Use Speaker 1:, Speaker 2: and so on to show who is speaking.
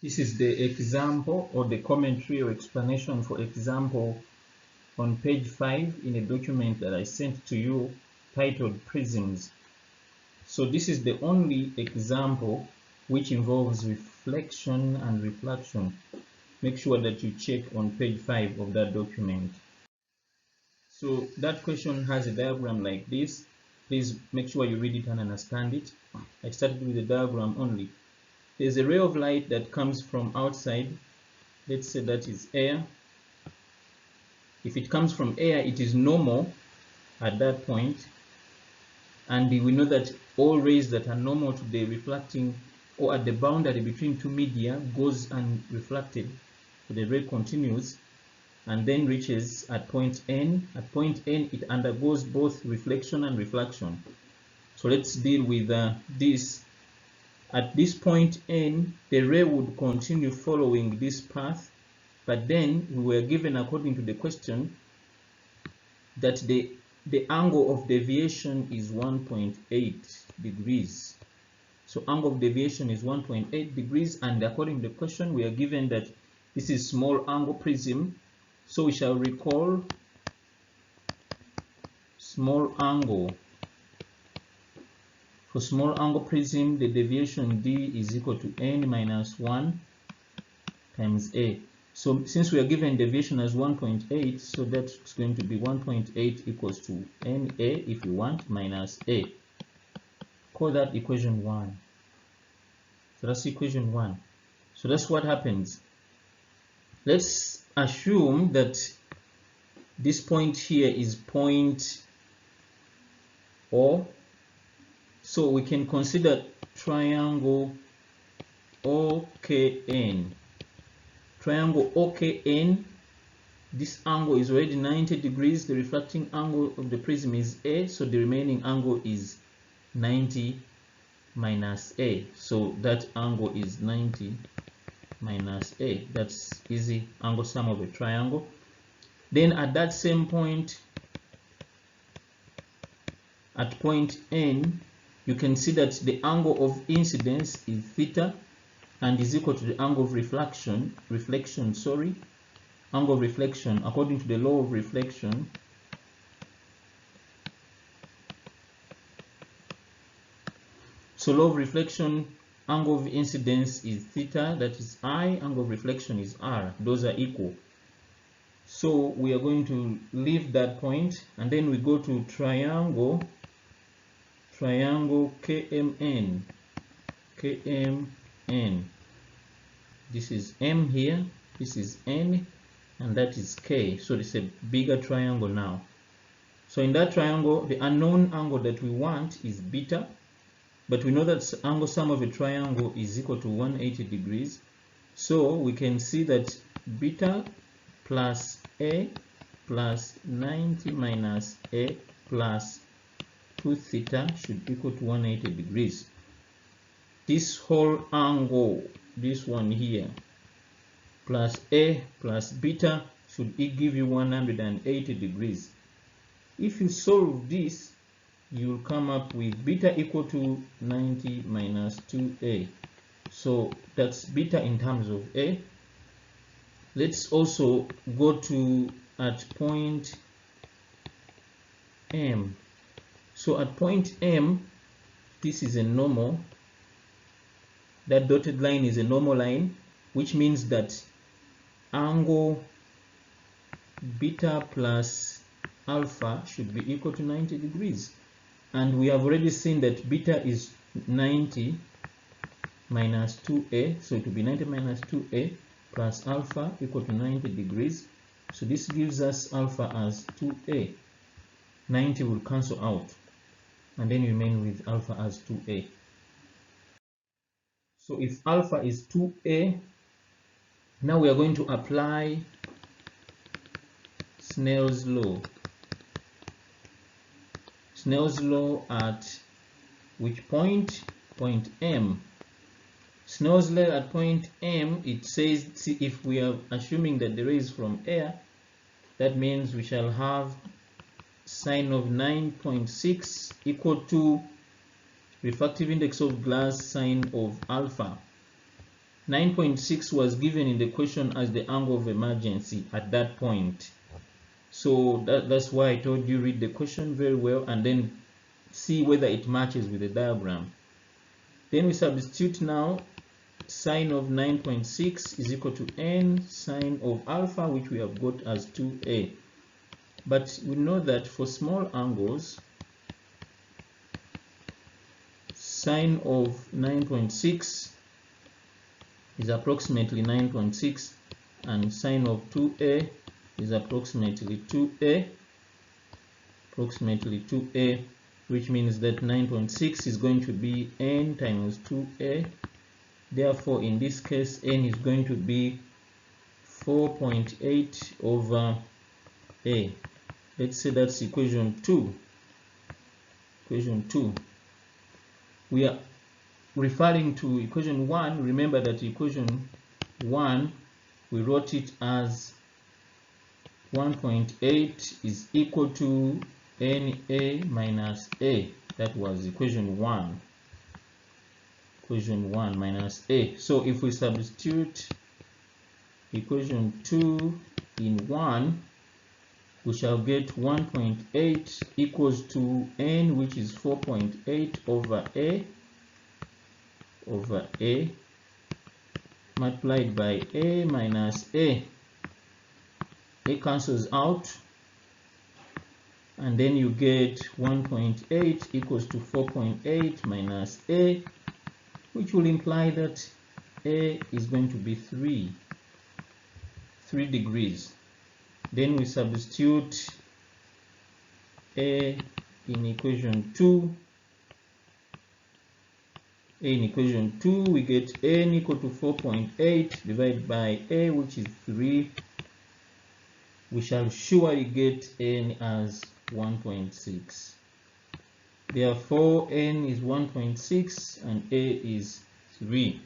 Speaker 1: This is the example or the commentary or explanation for example on page 5 in a document that I sent to you titled Prisms. So this is the only example which involves reflection and refraction. Make sure that you check on page 5 of that document. So that question has a diagram like this. Please make sure you read it and understand it. I started with the diagram only. There's a ray of light that comes from outside. Let's say that is air. If it comes from air, it is normal at that point. And we know that all rays that are normal to the reflecting or at the boundary between two media goes unreflected. So the ray continues and then reaches at point N. At point N, it undergoes both reflection and refraction. So let's deal with this. At this point N, the ray would continue following this path, but then we were given, according to the question, that the angle of deviation is 1.8 degrees. So angle of deviation is 1.8 degrees, and according to the question, we are given that this is small angle prism. So we shall recall small angle. For small angle prism, the deviation d is equal to n minus 1 times a. So since we are given deviation as 1.8, so that's going to be 1.8 equals to NA, if you want, minus A. Call that equation 1. So that's equation 1. So that's what happens. Let's assume that this point here is point O. So we can consider triangle OKN. Triangle OKN, this angle is already 90 degrees. The reflecting angle of the prism is A, so the remaining angle is 90 minus A. So that angle is 90 minus A. That's easy angle sum of a triangle. Then at that same point, at point N, you can see that the angle of incidence is theta and is equal to the angle of reflection, angle of reflection according to the law of reflection. So law of reflection, angle of incidence is theta, that is I, angle of reflection is R. Those are equal. So we are going to leave that point and then we go to triangle KMN. This is M here, this is N, and that is K. So it's a bigger triangle now. So in that triangle, the unknown angle that we want is beta, but we know that angle sum of a triangle is equal to 180 degrees. So we can see that beta plus A plus 90 minus A plus 2 theta should equal to 180 degrees. This whole angle, this one here, plus A plus beta should give you 180 degrees. If you solve this, you will come up with beta equal to 90 minus 2A. So that's beta in terms of A. Let's also go to at point M. So at point M, this is a normal. That dotted line is a normal line, which means that angle beta plus alpha should be equal to 90 degrees. And we have already seen that beta is 90 minus 2A, so it will be 90 minus 2A plus alpha equal to 90 degrees. So this gives us alpha as 2A. 90 will cancel out, and then you remain with alpha as 2A. So if alpha is 2A, now we are going to apply Snell's law. Snell's law at which point? Point M. Snell's law at point M, it says, see, if we are assuming that the ray is from air, that means we shall have sine of 9.6 equal to refractive index of glass sine of alpha. 9.6 was given in the question as the angle of emergency at that point. So that's why I told you read the question very well and then see whether it matches with the diagram. Then we substitute now sine of 9.6 is equal to n sine of alpha, which we have got as 2a. But we know that for small angles, sine of 9.6 is approximately 9.6 and sine of 2a is approximately 2a, which means that 9.6 is going to be n times 2a. Therefore, in this case, n is going to be 4.8 over a. Let's say that's equation 2. We are referring to equation 1. Remember that equation 1, we wrote it as 1.8 is equal to NA minus A. That was equation 1. Equation 1 minus A. So if we substitute equation 2 in 1, we shall get 1.8 equals to N, which is 4.8 over A multiplied by A minus A. A cancels out, and then you get 1.8 equals to 4.8 minus A, which will imply that A is going to be 3 degrees. Then we substitute A in equation 2. In equation 2, we get N equal to 4.8 divided by A, which is 3. We shall surely get N as 1.6. Therefore, N is 1.6 and A is 3.